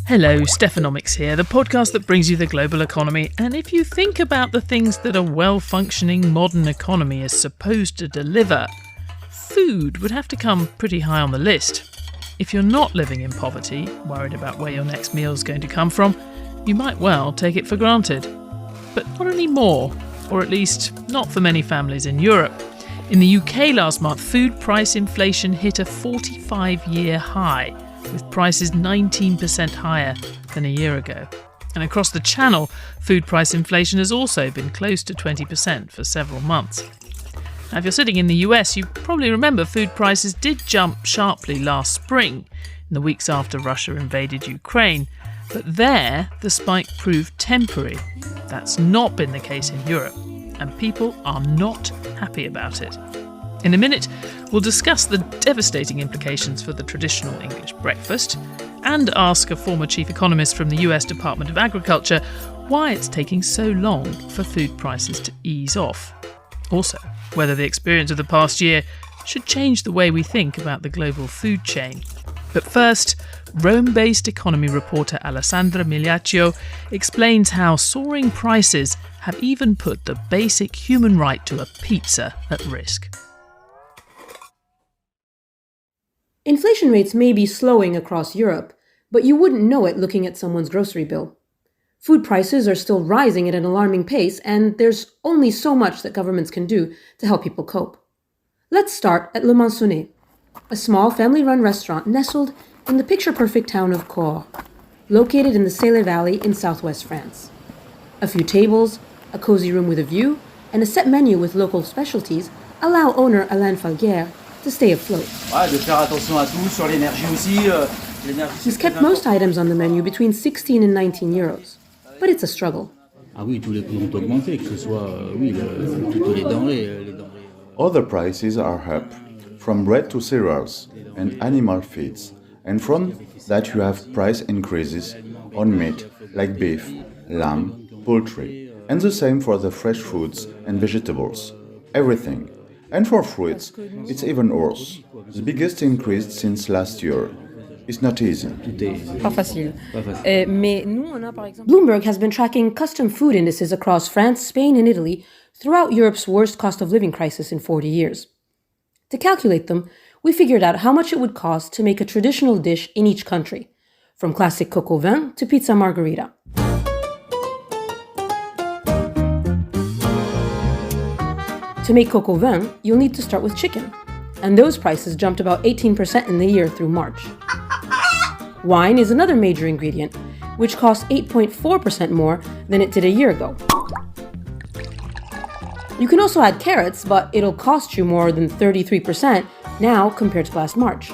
Hello, Stephanomics here, the podcast that brings you the global economy. And if you think about the things that a well-functioning modern economy is supposed to deliver, food would have to come pretty high on the list. If you're not living in poverty, worried about where your next meal is going to come from, you might well take it for granted. But not anymore, or at least not for many families in Europe. In the UK last month, food price inflation hit a 45-year high, with prices 19% higher than a year ago. And across the Channel, food price inflation has also been close to 20% for several months. Now, if you're sitting in the US, you probably remember food prices did jump sharply last spring, in the weeks after Russia invaded Ukraine. But there, the spike proved temporary. That's not been the case in Europe, and people are not happy about it. In a minute, we'll discuss the devastating implications for the traditional English breakfast and ask a former chief economist from the US Department of Agriculture why it's taking so long for food prices to ease off. Also, whether the experience of the past year should change the way we think about the global food chain. But first, Rome-based economy reporter Alessandra Migliaccio explains how soaring prices have even put the basic human right to a pizza at risk. Inflation rates may be slowing across Europe, but you wouldn't know it looking at someone's grocery bill. Food prices are still rising at an alarming pace, and there's only so much that governments can do to help people cope. Let's start at Le Mansonnet, a small family-run restaurant nestled in the picture-perfect town of Caux, located in the Sele Valley in southwest France. A few tables, a cozy room with a view, and a set menu with local specialties allow owner Alain Falguière to stay afloat. He's kept most items on the menu between 16 and 19 euros, but it's a struggle. Other prices are up, from bread to cereals and animal feeds, and from that you have price increases on meat like beef, lamb, poultry, and the same for the fresh foods and vegetables, everything. And for fruits, it's even worse. The biggest increase since last year. It's not easy. Bloomberg has been tracking custom food indices across France, Spain, and Italy throughout Europe's worst cost of living crisis in 40 years. To calculate them, we figured out how much it would cost to make a traditional dish in each country, from classic coq au vin to pizza margherita. To make coq au vin, you'll need to start with chicken, and those prices jumped about 18% in the year through March. Wine is another major ingredient, which costs 8.4% more than it did a year ago. You can also add carrots, but it'll cost you more than 33% now compared to last March.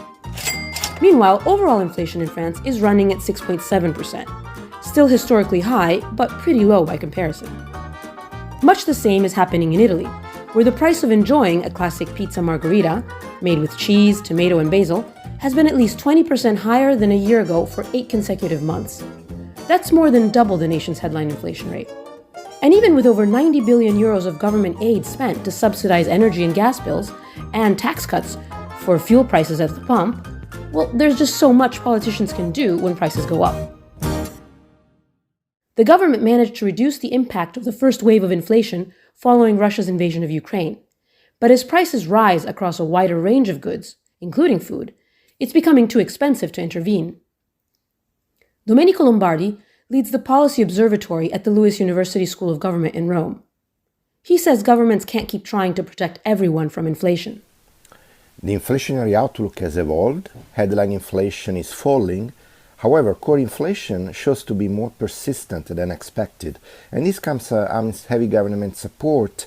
Meanwhile, overall inflation in France is running at 6.7%, still historically high, but pretty low by comparison. Much the same is happening in Italy, where the price of enjoying a classic pizza margherita, made with cheese, tomato, and basil, has been at least 20% higher than a year ago for 8 consecutive months. That's more than double the nation's headline inflation rate. And even with over 90 billion euros of government aid spent to subsidize energy and gas bills, and tax cuts for fuel prices at the pump, well, there's just so much politicians can do when prices go up. The government managed to reduce the impact of the first wave of inflation following Russia's invasion of Ukraine. But as prices rise across a wider range of goods, including food, it's becoming too expensive to intervene. Domenico Lombardi leads the Policy Observatory at the Lewis University School of Government in Rome. He says governments can't keep trying to protect everyone from inflation. The inflationary outlook has evolved. Headline inflation is falling. However, core inflation shows to be more persistent than expected. And this comes amidst heavy government support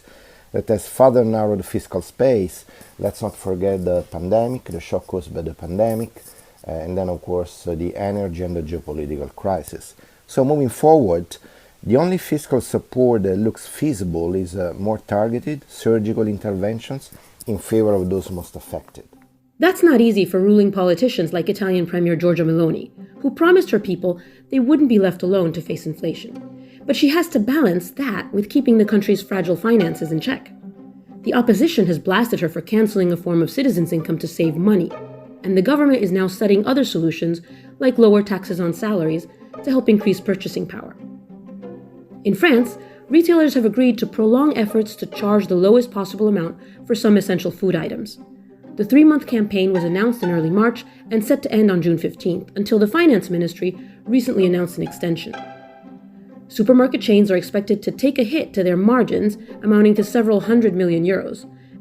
that has further narrowed the fiscal space. Let's not forget the pandemic, the shock caused by the pandemic, and then, of course, the energy and the geopolitical crisis. So moving forward, the only fiscal support that looks feasible is more targeted surgical interventions in favor of those most affected. That's not easy for ruling politicians like Italian Premier Giorgia Meloni, who promised her people they wouldn't be left alone to face inflation. But she has to balance that with keeping the country's fragile finances in check. The opposition has blasted her for canceling a form of citizens' income to save money. and the government is now studying other solutions, like lower taxes on salaries, to help increase purchasing power. In France, retailers have agreed to prolong efforts to charge the lowest possible amount for some essential food items. The 3-month campaign was announced in early March and set to end on June 15th, until the Finance Ministry recently announced an extension. Supermarket chains are expected to take a hit to their margins, amounting to several €100 million,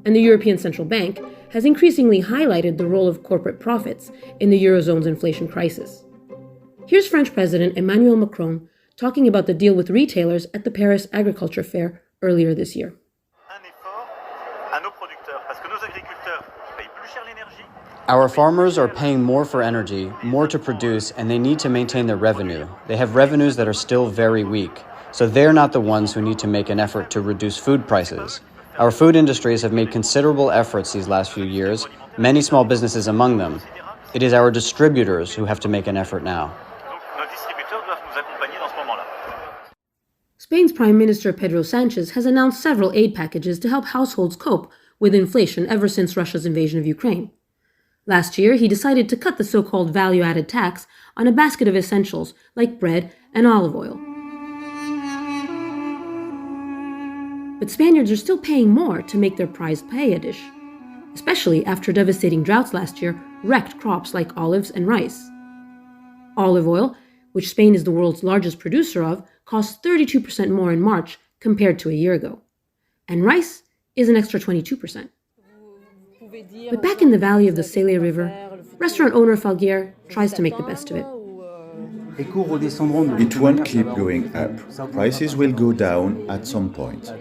and the European Central Bank has increasingly highlighted the role of corporate profits in the Eurozone's inflation crisis. Here's French President Emmanuel Macron talking about the deal with retailers at the Paris Agriculture Fair earlier this year. Our farmers are paying more for energy, more to produce, and they need to maintain their revenue. They have revenues that are still very weak, so they're not the ones who need to make an effort to reduce food prices. Our food industries have made considerable efforts these last few years, many small businesses among them. It is our distributors who have to make an effort now. Spain's Prime Minister Pedro Sánchez has announced several aid packages to help households cope with inflation ever since Russia's invasion of Ukraine. Last year, he decided to cut the so-called value-added tax on a basket of essentials like bread and olive oil. But Spaniards are still paying more to make their prized paella dish, especially after devastating droughts last year wrecked crops like olives and rice. Olive oil, which Spain is the world's largest producer of, costs 32% more in March compared to a year ago. And rice is an extra 22%. But back in the valley of the Sele River, restaurant owner Falguier tries to make the best of it. It won't keep going up. Prices will go down at some point.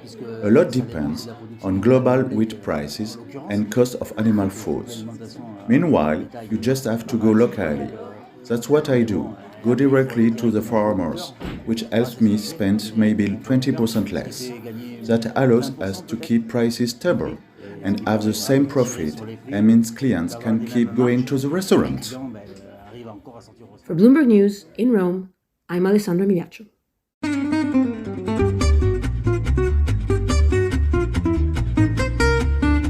A lot depends on global wheat prices and cost of animal foods. Meanwhile, you just have to go locally. That's what I do. Go directly to the farmers, which helps me spend maybe 20% less. That allows us to keep prices stable and have the same profit, and means clients can keep going to the restaurant. For Bloomberg News, in Rome, I'm Alessandra Migliaccio.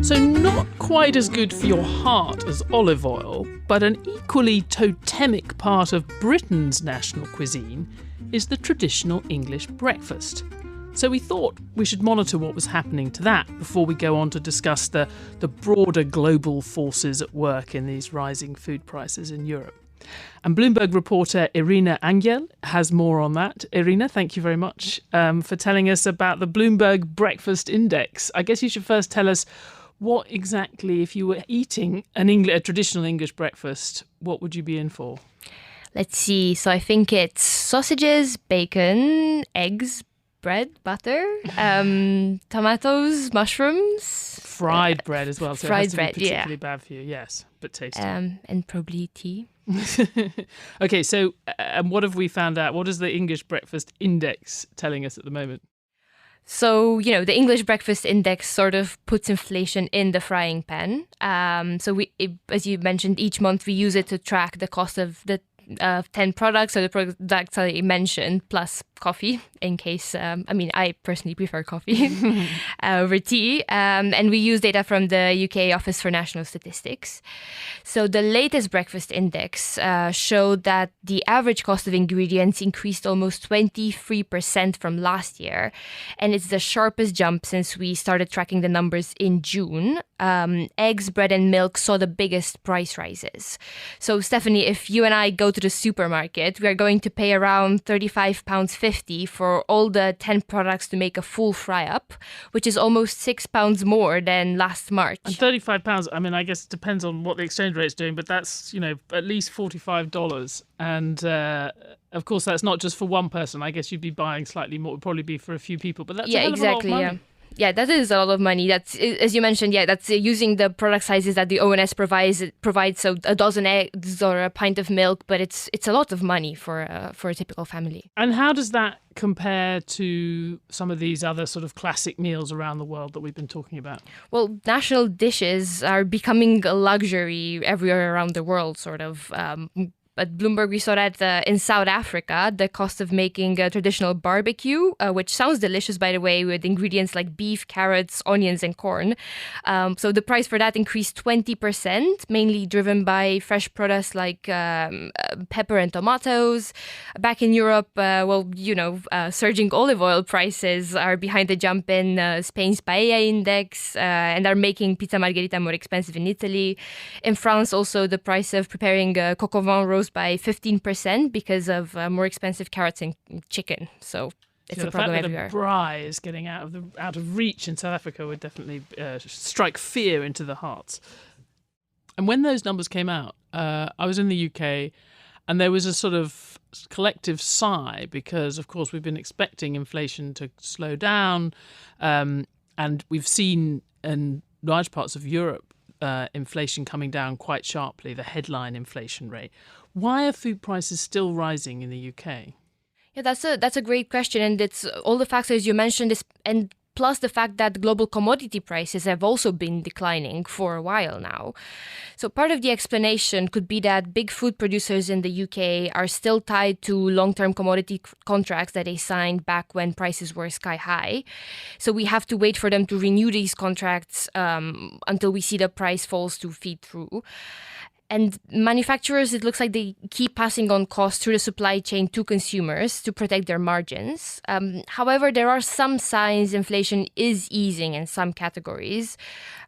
So not quite as good for your heart as olive oil, but an equally totemic part of Britain's national cuisine is the traditional English breakfast. So we thought we should monitor what was happening to that before we go on to discuss the broader global forces at work in these rising food prices in Europe. And Bloomberg reporter Irina Anghel has more on that. Irina, thank you very much for telling us about the Bloomberg Breakfast Index. I guess you should first tell us what exactly, if you were eating a traditional English breakfast, what would you be in for? Let's see. So I think it's sausages, bacon, eggs, bread, butter, tomatoes, mushrooms. Fried bread as well. So fried it has to bread, be particularly bad for you, yes, but tasty. And probably tea. Okay, so what have we found out? What is the English Breakfast Index telling us at the moment? So, the English Breakfast Index sort of puts inflation in the frying pan. As you mentioned, each month we use it to track the cost of the 10 products, or the products I mentioned, plus coffee, in case, I personally prefer coffee over tea. And we use data from the UK Office for National Statistics. So the latest breakfast index showed that the average cost of ingredients increased almost 23% from last year. And it's the sharpest jump since we started tracking the numbers in June. Eggs, bread and milk saw the biggest price rises. So Stephanie, if you and I go to the supermarket, we are going to pay around £35.50 for all the 10 products to make a full fry-up, which is almost £6 more than last March. And £35, I guess it depends on what the exchange rate's doing, but that's, at least $45. And of course, that's not just for one person. I guess you'd be buying slightly more. It would probably be for a few people, but that's a hell of a lot of money. Yeah, that is a lot of money. That's, as you mentioned, that's using the product sizes that the ONS provides. So a dozen eggs or a pint of milk, but it's a lot of money for a typical family. And how does that compare to some of these other sort of classic meals around the world that we've been talking about? Well, national dishes are becoming a luxury everywhere around the world, sort of. At Bloomberg, we saw that in South Africa, the cost of making a traditional barbecue, which sounds delicious, by the way, with ingredients like beef, carrots, onions, and corn. So the price for that increased 20%, mainly driven by fresh products like pepper and tomatoes. Back in Europe, surging olive oil prices are behind the jump in Spain's paella index and are making pizza margherita more expensive in Italy. In France, also, the price of preparing coq au vin rose by 15% because of more expensive carrots and chicken. So it's a problem everywhere. The fact that a braai is getting out of reach in South Africa would definitely strike fear into the hearts. And when those numbers came out, I was in the UK, and there was a sort of collective sigh because, of course, we've been expecting inflation to slow down, and we've seen in large parts of Europe inflation coming down quite sharply, the headline inflation rate. Why are food prices still rising in the UK? Yeah, that's a great question, and it's all the factors you mentioned, and plus the fact that global commodity prices have also been declining for a while now. So part of the explanation could be that big food producers in the UK are still tied to long-term commodity contracts that they signed back when prices were sky high. So we have to wait for them to renew these contracts until we see the price falls to feed through. And manufacturers, it looks like they keep passing on costs through the supply chain to consumers to protect their margins. However, there are some signs inflation is easing in some categories.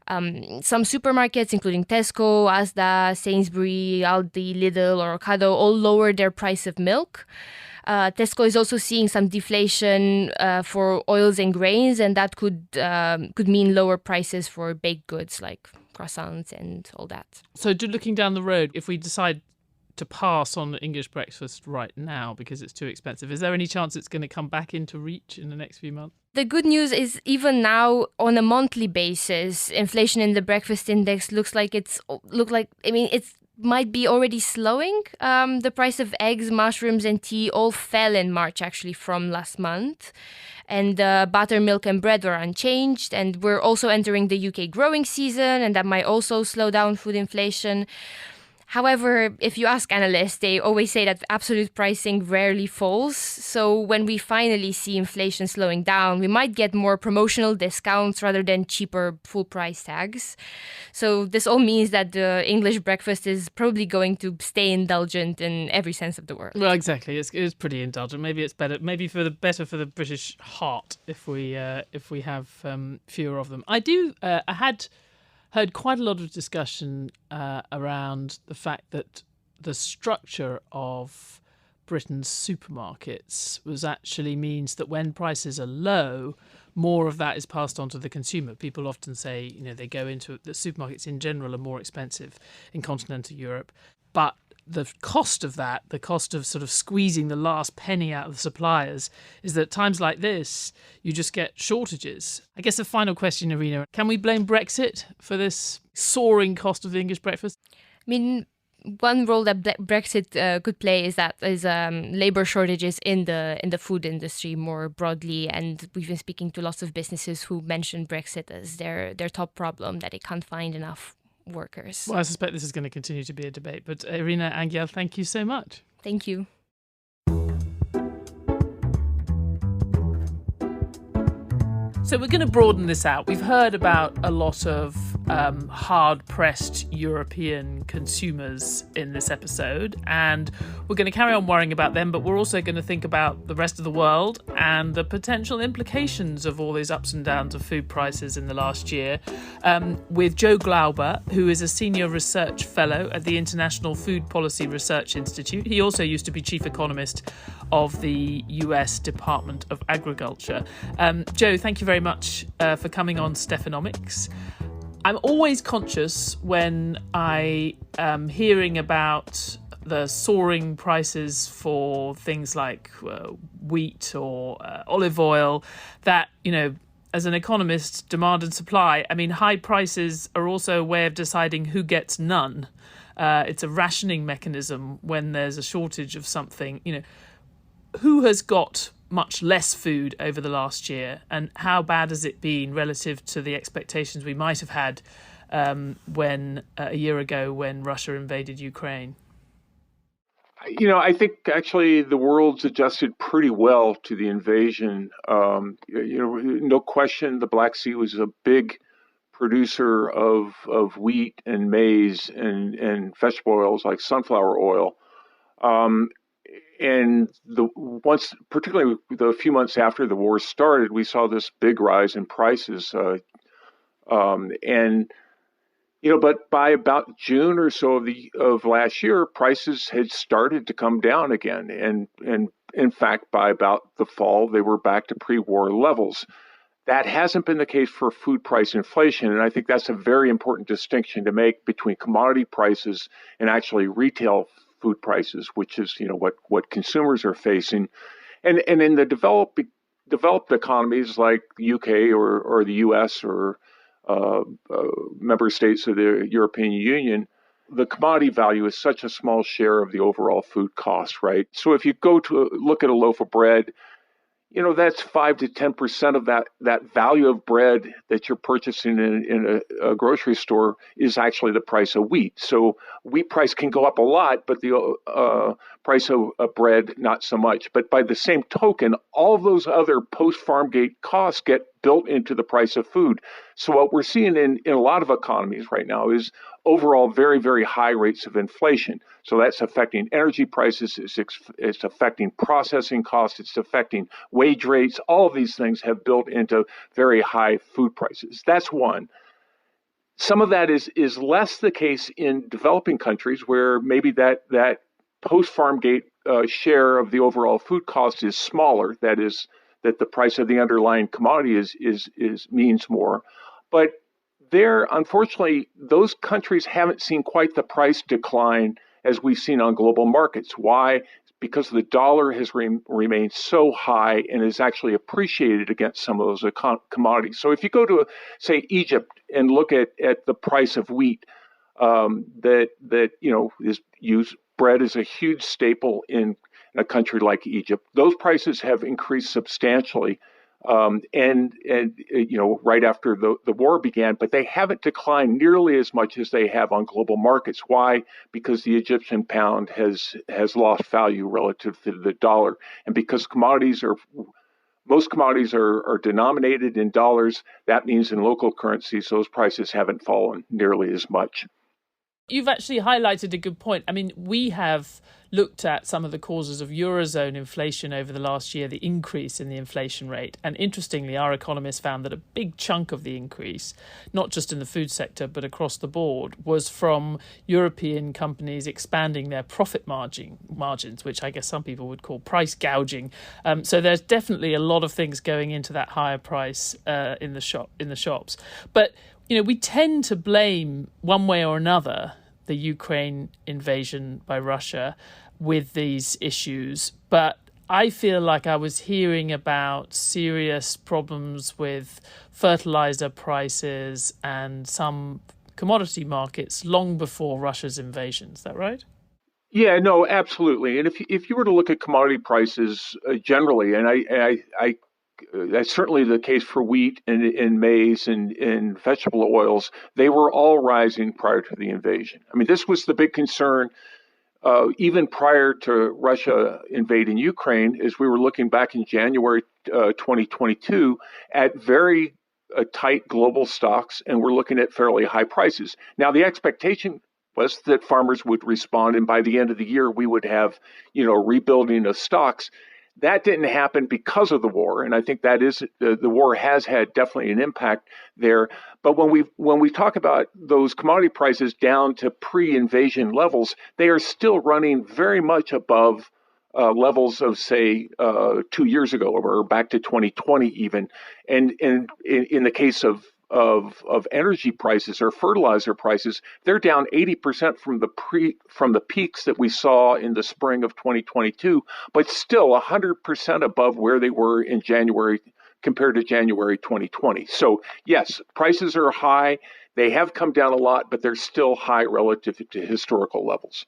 Some supermarkets, including Tesco, Asda, Sainsbury, Aldi, Lidl, or Ocado, all lowered their price of milk. Tesco is also seeing some deflation for oils and grains, and that could mean lower prices for baked goods like croissants and all that. So looking down the road, if we decide to pass on English breakfast right now because it's too expensive, is there any chance it's going to come back into reach in the next few months? The good news is even now on a monthly basis, inflation in the breakfast index it might be already slowing. The price of eggs, mushrooms and tea all fell in March actually from last month. And butter, milk and bread were unchanged. And we're also entering the UK growing season, and that might also slow down food inflation. However, if you ask analysts, they always say that absolute pricing rarely falls. So when we finally see inflation slowing down, we might get more promotional discounts rather than cheaper full price tags. So this all means that the English breakfast is probably going to stay indulgent in every sense of the word. Well, exactly. It's pretty indulgent. Maybe it's better. Maybe better for the British heart if we have fewer of them. I had heard quite a lot of discussion around the fact that the structure of Britain's supermarkets actually means that when prices are low, more of that is passed on to the consumer. People often say, they go into the supermarkets in general are more expensive in continental Europe, but the cost of sort of squeezing the last penny out of the suppliers is that at times like this, you just get shortages. I guess the final question, Irina, can we blame Brexit for this soaring cost of the English breakfast? I mean, one role that Brexit could play is labour shortages in the food industry more broadly. And we've been speaking to lots of businesses who mention Brexit as their top problem, that they can't find enough workers. Well, I suspect this is going to continue to be a debate. But Irina Anghel, thank you so much. Thank you. So we're going to broaden this out. We've heard about a lot of hard-pressed European consumers in this episode, and we're going to carry on worrying about them, but we're also going to think about the rest of the world and the potential implications of all these ups and downs of food prices in the last year with Joe Glauber, who is a senior research fellow at the International Food Policy Research Institute. He also used to be chief economist of the US Department of Agriculture. Joe, thank you very much for coming on Stephanomics. I'm always conscious when I am hearing about the soaring prices for things like wheat or olive oil that, as an economist, demand and supply. I mean, high prices are also a way of deciding who gets none. It's a rationing mechanism when there's a shortage of something. Who has got much less food over the last year, and how bad has it been relative to the expectations we might have had when a year ago when Russia invaded Ukraine? I think actually the world's adjusted pretty well to the invasion. No question, the Black Sea was a big producer of wheat and maize and vegetable oils like sunflower oil. And particularly the few months after the war started, we saw this big rise in prices. But by about June or so of last year, prices had started to come down again, and in fact, by about the fall, they were back to pre-war levels. That hasn't been the case for food price inflation, and I think that's a very important distinction to make between commodity prices and actually retail food prices, which is what consumers are facing, and in the developed economies like the UK or the US or member states of the European Union, the commodity value is such a small share of the overall food cost, right? So if you go to look at a loaf of bread, that's 5 to 10% of that value of bread that you're purchasing in a grocery store is actually the price of wheat. So wheat price can go up a lot, but the price of bread, not so much. But by the same token, all of those other post-farm gate costs get built into the price of food. So what we're seeing in a lot of economies right now is overall very, very high rates of inflation. So that's affecting energy prices, it's affecting processing costs, it's affecting wage rates. All of these things have built into very high food prices. That's one. Some of that is less the case in developing countries where maybe that post-farm gate share of the overall food cost is smaller. That is, that the price of the underlying commodity is means more. But there, unfortunately, those countries haven't seen quite the price decline as we've seen on global markets. Why? Because the dollar has remained so high and is actually appreciated against some of those commodities. So if you go to, say, Egypt and look at the price of wheat, is used, bread is a huge staple in a country like Egypt. Those prices have increased substantially. Right after the war began, but they haven't declined nearly as much as they have on global markets. Why? Because the Egyptian pound has lost value relative to the dollar, and because most commodities are denominated in dollars. That means in local currencies, those prices haven't fallen nearly as much. You've actually highlighted a good point. I mean, we have looked at some of the causes of Eurozone inflation over the last year, the increase in the inflation rate. And interestingly, our economists found that a big chunk of the increase, not just in the food sector, but across the board, was from European companies expanding their profit margins, which I guess some people would call price gouging. So there's definitely a lot of things going into that higher price in the shops. But we tend to blame one way or another the Ukraine invasion by Russia with these issues. But I feel like I was hearing about serious problems with fertilizer prices and some commodity markets long before Russia's invasion. Is that right? Yeah, no, absolutely. And if you were to look at commodity prices generally, and I that's certainly the case for wheat and maize and vegetable oils. They were all rising prior to the invasion. I mean, this was the big concern even prior to Russia invading Ukraine, as we were looking back in January 2022 at very tight global stocks, and we're looking at fairly high prices. Now, the expectation was that farmers would respond, and by the end of the year, we would have, rebuilding of stocks. That didn't happen because of the war, and I think that is the war has had definitely an impact there. But when we talk about those commodity prices down to pre-invasion levels, they are still running very much above levels of, say, 2 years ago, or back to 2020 even. And in the case of energy prices or fertilizer prices, they're down 80% from the peaks that we saw in the spring of 2022, but still 100% above where they were in January compared to January 2020. So yes, prices are high. They have come down a lot, but they're still high relative to historical levels.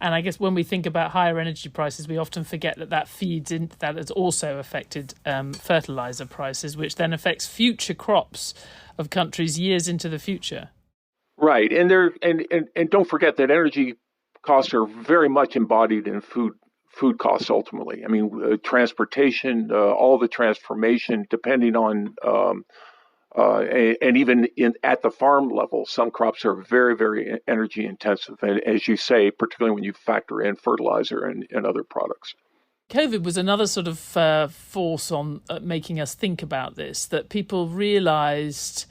And I guess when we think about higher energy prices, we often forget that feeds in, that has also affected fertilizer prices, which then affects future crops of countries years into the future. Right, and don't forget that energy costs are very much embodied in food costs ultimately. I mean, transportation, all the transformation, depending on, and even at the farm level, some crops are very, very energy intensive. And as you say, particularly when you factor in fertilizer and other products. COVID was another sort of force on making us think about this, that people realised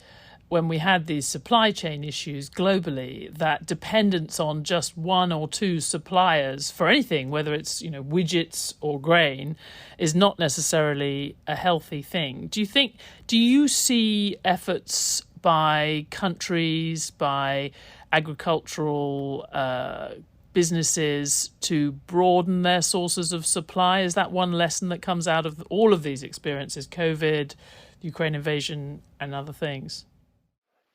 when we had these supply chain issues globally that dependence on just one or two suppliers for anything, whether it's, widgets or grain, is not necessarily a healthy thing. Do you see efforts by countries, by agricultural businesses to broaden their sources of supply? Is that one lesson that comes out of all of these experiences, COVID, Ukraine invasion, and other things?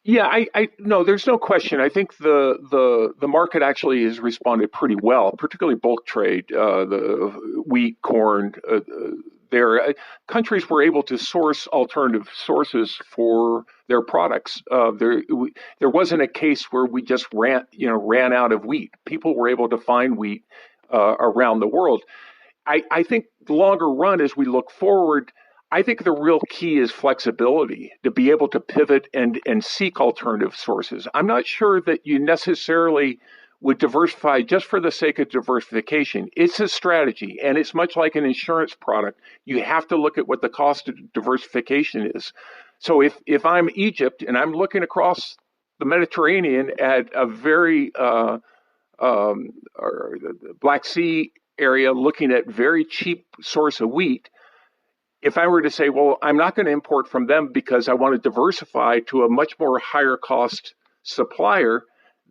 Yeah, I no, there's no question. I think the market actually has responded pretty well, particularly bulk trade, the wheat, corn. Countries were able to source alternative sources for their products. There wasn't a case where we just ran out of wheat. People were able to find wheat around the world. I think the longer run, as we look forward, I think the real key is flexibility, to be able to pivot and seek alternative sources. I'm not sure that you necessarily would diversify just for the sake of diversification. It's a strategy, and it's much like an insurance product. You have to look at what the cost of diversification is. So if I'm Egypt and I'm looking across the Mediterranean at a very or the Black Sea area, looking at very cheap source of wheat, if I were to say, well, I'm not going to import from them because I want to diversify to a much more higher cost supplier,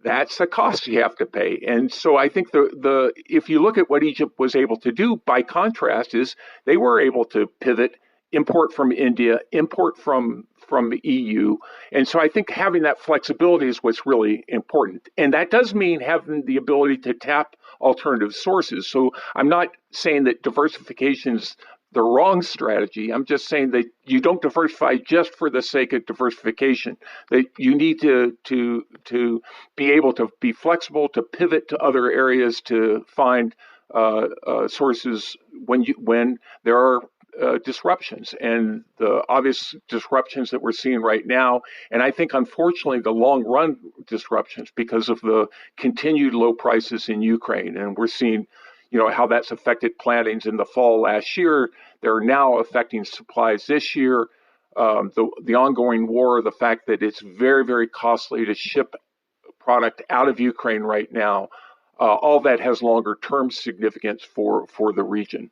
that's a cost you have to pay. And so I think if you look at what Egypt was able to do, by contrast, is they were able to pivot, import from India, import from the EU. And so I think having that flexibility is what's really important. And that does mean having the ability to tap alternative sources. So I'm not saying that diversification's the wrong strategy. I'm just saying that you don't diversify just for the sake of diversification. That you need to be able to be flexible, to pivot to other areas, to find sources when there are disruptions, and the obvious disruptions that we're seeing right now. And I think, unfortunately, the long run disruptions because of the continued low prices in Ukraine, and we're seeing how that's affected plantings in the fall last year. They're now affecting supplies this year. The ongoing war, the fact that it's very, very costly to ship product out of Ukraine right now, all that has longer term significance for the region.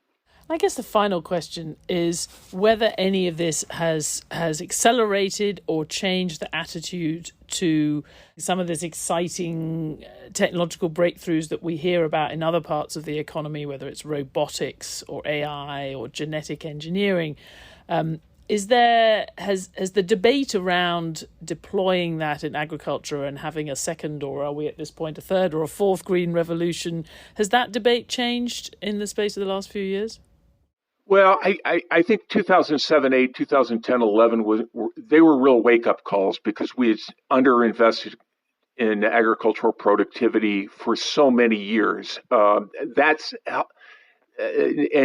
I guess the final question is whether any of this has accelerated or changed the attitude to some of this exciting technological breakthroughs that we hear about in other parts of the economy, whether it's robotics or AI or genetic engineering. Has the debate around deploying that in agriculture and having a second, or are we at this point a third or a fourth green revolution, has that debate changed in the space of the last few years? Well, I think 2007, 8, 2010, 11 they were real wake-up calls because we had underinvested in agricultural productivity for so many years. And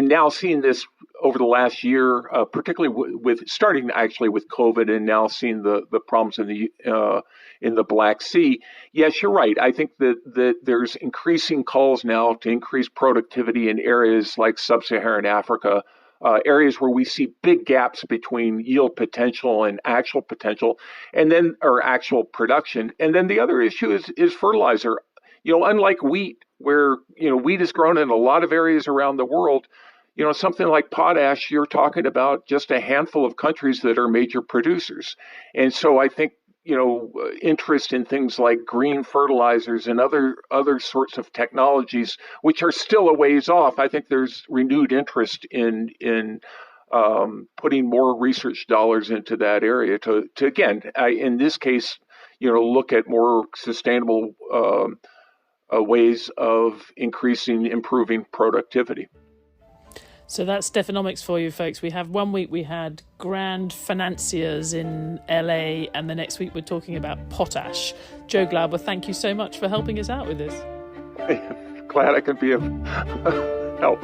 now seeing this over the last year, particularly starting actually with COVID, and now seeing the problems in the Black Sea. Yes, you're right. I think that there's increasing calls now to increase productivity in areas like sub-Saharan Africa, areas where we see big gaps between yield potential and actual potential, or actual production. And then the other issue is fertilizer. Unlike wheat, where wheat is grown in a lot of areas around the world, something like potash, you're talking about just a handful of countries that are major producers. And so I think interest in things like green fertilizers and other sorts of technologies, which are still a ways off. I think there's renewed interest in putting more research dollars into that area to again, in this case, look at more sustainable ways of improving productivity. So that's Stephanomics for you, folks. We have 1 week we had grand financiers in LA, and the next week we're talking about potash. Joe Glauber, thank you so much for helping us out with this. Glad I can be of help.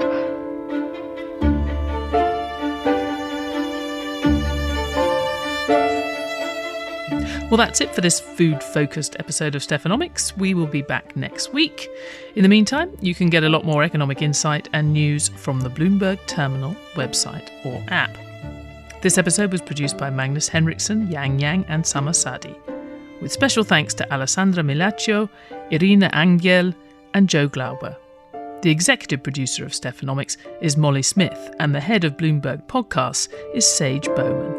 Well, that's it for this food-focused episode of Stephanomics. We will be back next week. In the meantime, you can get a lot more economic insight and news from the Bloomberg Terminal website or app. This episode was produced by Magnus Henriksson, Yang, and Summer Sadi, with special thanks to Alessandra Migliaccio, Irina Anghel, and Joe Glauber. The executive producer of Stephanomics is Molly Smith, and the head of Bloomberg Podcasts is Sage Bowman.